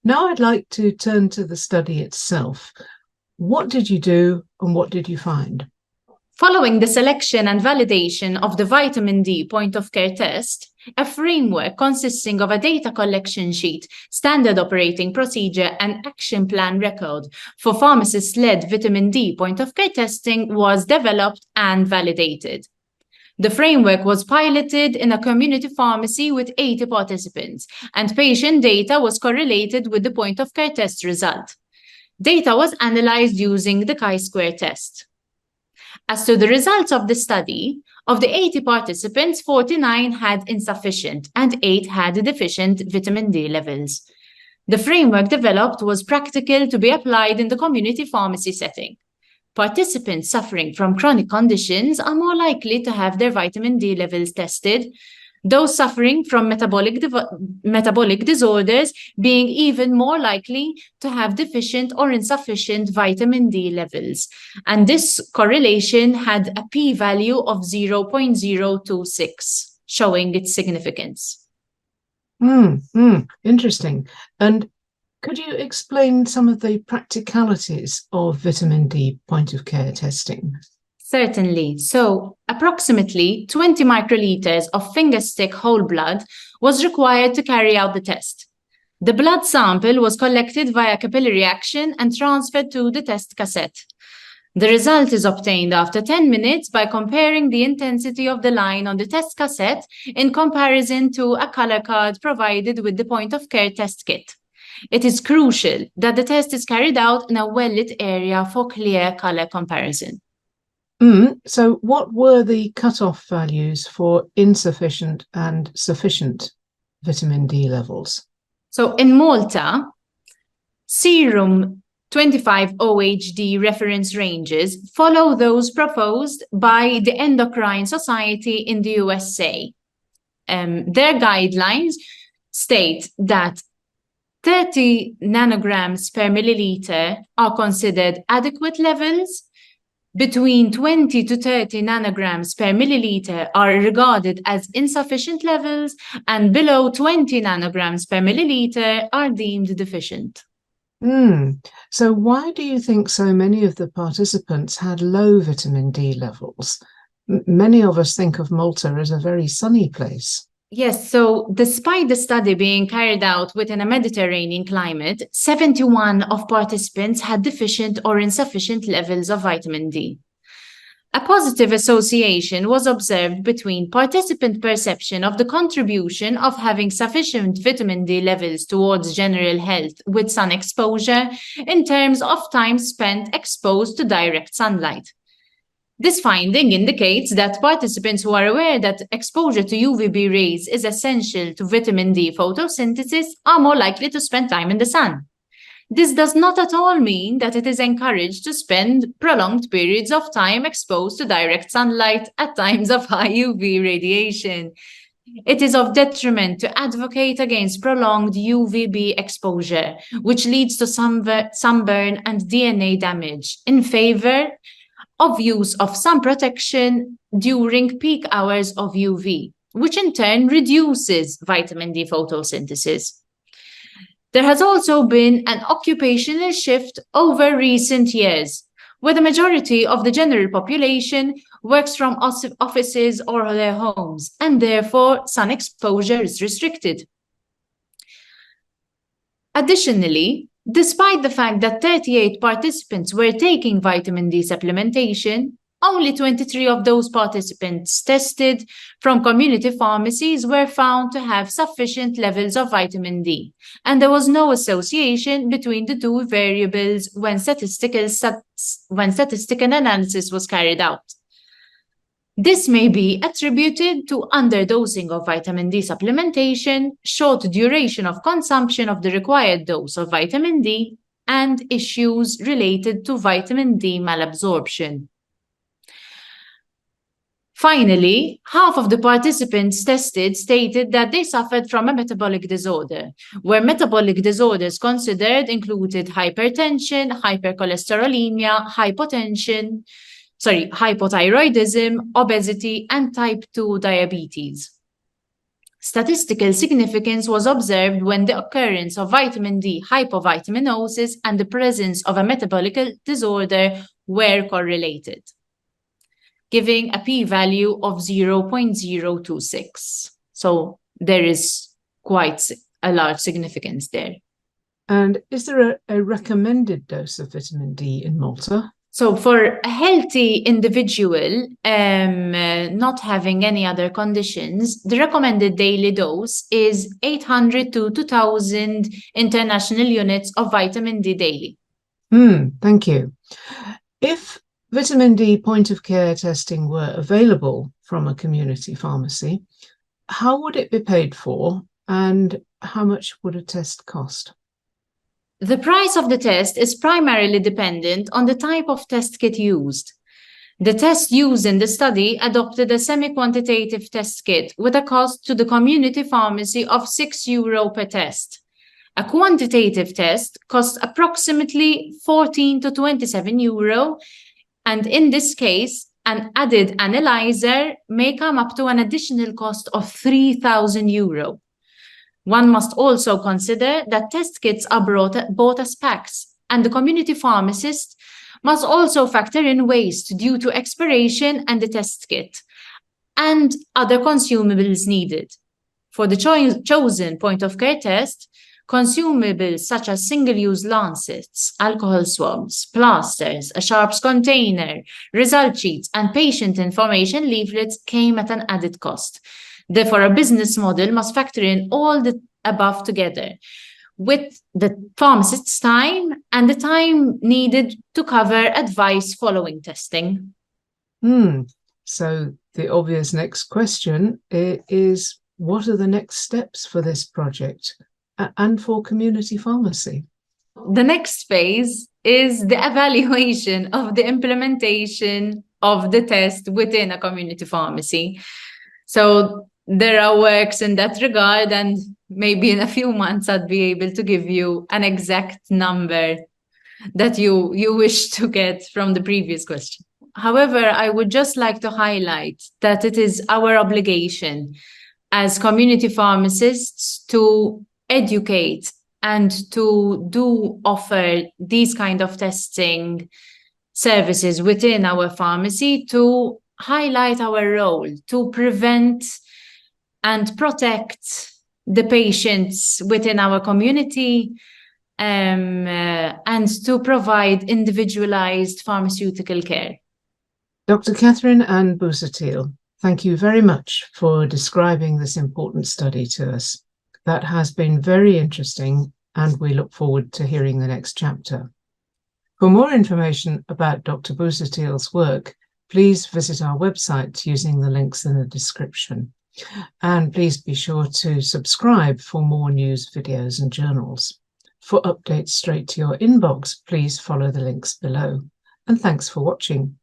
Now I'd like to turn to the study itself. What did you do and what did you find? Following the selection and validation of the vitamin D point-of-care test, a framework consisting of a data collection sheet, standard operating procedure, and action plan record for pharmacist-led vitamin D point-of-care testing was developed and validated. The framework was piloted in a community pharmacy with 80 participants, and patient data was correlated with the point-of-care test result. Data was analyzed using the chi-square test. As to the results of the study, of the 80 participants, 49 had insufficient and 8 had deficient vitamin D levels. The framework developed was practical to be applied in the community pharmacy setting. Participants suffering from chronic conditions are more likely to have their vitamin D levels tested, those suffering from metabolic disorders being even more likely to have deficient or insufficient vitamin D levels. And this correlation had a p-value of 0.026, showing its significance. Interesting. And could you explain some of the practicalities of vitamin D point-of-care testing? Certainly. So, approximately 20 microliters of fingerstick whole blood was required to carry out the test. The blood sample was collected via capillary action and transferred to the test cassette. The result is obtained after 10 minutes by comparing the intensity of the line on the test cassette in comparison to a color card provided with the point-of-care test kit. It is crucial that the test is carried out in a well-lit area for clear color comparison. So what were the cutoff values for insufficient and sufficient vitamin D levels? So in Malta, serum 25 OHD reference ranges follow those proposed by the Endocrine Society in the USA. Their guidelines state that 30 nanograms per milliliter are considered adequate levels. Between 20 to 30 nanograms per milliliter are regarded as insufficient levels, and below 20 nanograms per milliliter are deemed deficient. So why do you think so many of the participants had low vitamin D levels? Many of us think of Malta as a very sunny place. Yes, so despite the study being carried out within a Mediterranean climate, 71 of participants had deficient or insufficient levels of vitamin D. A positive association was observed between participant perception of the contribution of having sufficient vitamin D levels towards general health with sun exposure in terms of time spent exposed to direct sunlight. This finding indicates that participants who are aware that exposure to UVB rays is essential to vitamin D photosynthesis are more likely to spend time in the sun. This does not at all mean that it is encouraged to spend prolonged periods of time exposed to direct sunlight at times of high UV radiation. It is of detriment to advocate against prolonged UVB exposure, which leads to sunburn and DNA damage, in favor of use of sun protection during peak hours of UV, which in turn reduces vitamin D photosynthesis. There has also been an occupational shift over recent years, where the majority of the general population works from offices or their homes, and therefore sun exposure is restricted. Additionally, despite the fact that 38 participants were taking vitamin D supplementation, only 23 of those participants tested from community pharmacies were found to have sufficient levels of vitamin D, and there was no association between the two variables when statistical analysis was carried out. This may be attributed to underdosing of vitamin D supplementation, short duration of consumption of the required dose of vitamin D, and issues related to vitamin D malabsorption. Finally, half of the participants tested stated that they suffered from a metabolic disorder, where metabolic disorders considered included hypertension, hypercholesterolemia, hypothyroidism, obesity, and type 2 diabetes. Statistical significance was observed when the occurrence of vitamin D hypovitaminosis and the presence of a metabolic disorder were correlated, giving a p-value of 0.026. So there is quite a large significance there. And is there a recommended dose of vitamin D in Malta? So for a healthy individual, not having any other conditions, the recommended daily dose is 800 to 2000 international units of vitamin D daily. Thank you. If vitamin D point-of-care testing were available from a community pharmacy, how would it be paid for and how much would a test cost? The price of the test is primarily dependent on the type of test kit used. The test used in the study adopted a semi-quantitative test kit with a cost to the community pharmacy of €6 per test. A quantitative test costs approximately 14 to 27 euro, and in this case, an added analyzer may come up to an additional cost of 3,000 euro. One must also consider that test kits are bought as packs, and the community pharmacist must also factor in waste due to expiration and the test kit, and other consumables needed. For the chosen point-of-care test, consumables such as single-use lancets, alcohol swabs, plasters, a sharps container, result sheets, and patient information leaflets came at an added cost. Therefore, a business model must factor in all the above together, with the pharmacist's time and the time needed to cover advice following testing. So the obvious next question is, what are the next steps for this project and for community pharmacy? The next phase is the evaluation of the implementation of the test within a community pharmacy. So there are works in that regard, and maybe in a few months I'd be able to give you an exact number that you wish to get from the previous question. However, I would just like to highlight that it is our obligation as community pharmacists to educate and to do offer these kind of testing services within our pharmacy, to highlight our role to prevent and protect the patients within our community, and to provide individualized pharmaceutical care. Dr. Catherine Anne Busuttil, thank you very much for describing this important study to us. That has been very interesting, and we look forward to hearing the next chapter. For more information about Dr. Busuttil's work, please visit our website using the links in the description. And please be sure to subscribe for more news, videos, and journals. For updates straight to your inbox, please follow the links below. And thanks for watching.